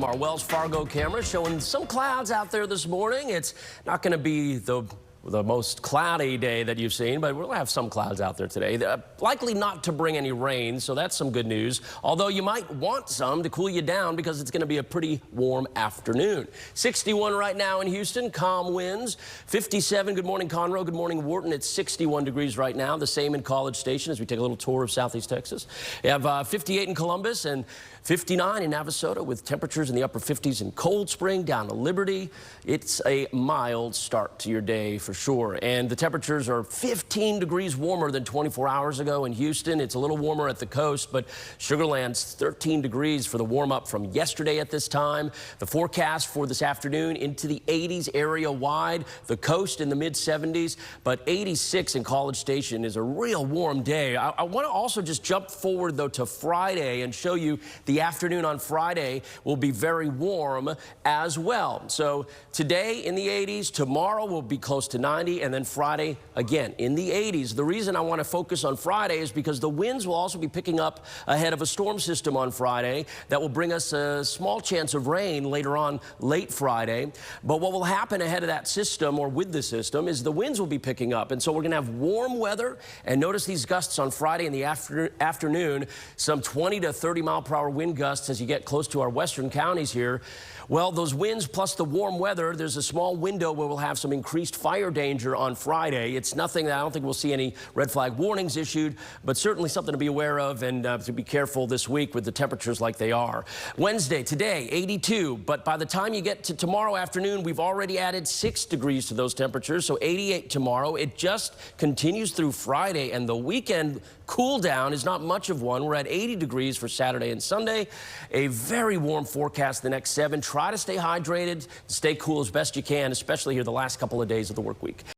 Our Wells Fargo camera showing some clouds out there this morning. It's not going to be the most cloudy day that you've seen, but we'll have some clouds out there today. Likely not to bring any rain, so that's some good news. Although you might want some to cool you down because it's going to be a pretty warm afternoon. 61 right now in Houston, calm winds. 57, good morning Conroe, good morning Wharton. It's 61 degrees right now, the same in College Station as we take a little tour of Southeast Texas. We have 58 in Columbus and 59 in Navasota with temperatures in the upper 50s in Cold Spring down to Liberty. It's a mild start to your day for sure. And the temperatures are 15 degrees warmer than 24 hours ago in Houston. It's a little warmer at the coast, but Sugar Land's 13 degrees for the warm up from yesterday at this time. The forecast for this afternoon into the 80s area wide, the coast in the mid 70s, but 86 in College Station is a real warm day. I want to also just jump forward though to Friday and show you the afternoon on Friday will be very warm as well. So today in the 80s, tomorrow will be close to 90, and then Friday again in the 80s. The reason I want to focus on Friday is because the winds will also be picking up ahead of a storm system on Friday that will bring us a small chance of rain later on late Friday. But what will happen ahead of that system or with the system is the winds will be picking up, and so we're going to have warm weather. And notice these gusts on Friday in the afternoon, some 20 to 30 mile per hour wind gusts as you get close to our western counties here. Well, those winds plus the warm weather, there's a small window where we'll have some increased fire danger on Friday. It's nothing that I don't think we'll see any red flag warnings issued, but certainly something to be aware of and to be careful this week with the temperatures like they are. Wednesday, today, 82, but by the time you get to tomorrow afternoon, we've already added 6 degrees to those temperatures, so 88 tomorrow. It just continues through Friday, and the weekend cool down is not much of one. We're at 80 degrees for Saturday and Sunday. A very warm forecast the next 7. Try to stay hydrated, stay cool as best you can, especially here the last couple of days of the work week.